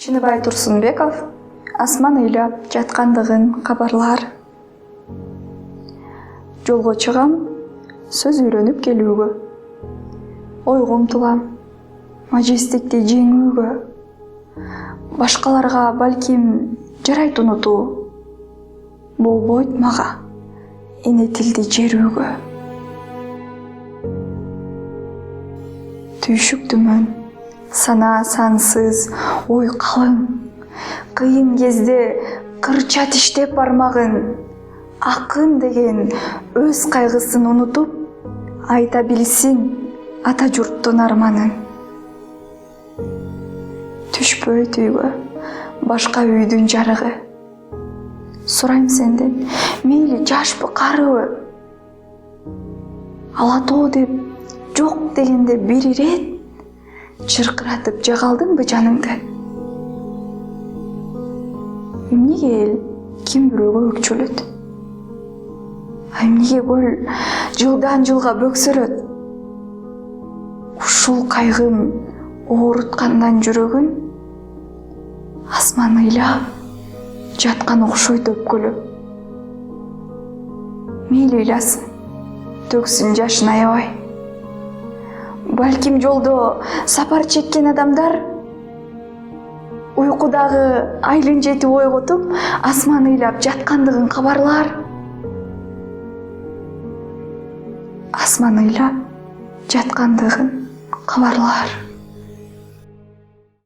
Чыныбай Турсунбеков асман ыйлап жаткандыгын кабарлар. Жолго чыгам, сөз үйрөнүп келүүгө. Ойго умтулам, мажестикти жеңүүгө. Башкаларга балким жарайт унутуу. Болбойт мага эне тилди жерүүгө. Түйшүк түмөн, сана сансыз, ой калың. Кыйын кезде кырча тиштеп бармагын, акын деген өз кайгысын унутуп, айта билсин ата журттун арманын. Түшпөйт үйгө башка үйдүн жарыгы. Сурайм сенден, мейли жашпы карыбы? Ала тоо деп жок дегенде бир ирет чыркыратып жагалдыңбы жаныңды? Эмнеге эл ким бирөөгө өкчөлөт? Эмнеге көл жылдан жылга бөксөрөт? Ушул кайгым ооруткандан жүрөгүн асман ыйлап жаткан окшойт өпкөлөп. Мейли ыйласын, төксүн жашын аябай. Балким жолдо сапар чеккен адамдар уйкудагы айлын жетип ойготуп, асман ыйлап жаткандыгын кабарлар. Асман ыйлап жаткандыгын кабарлар.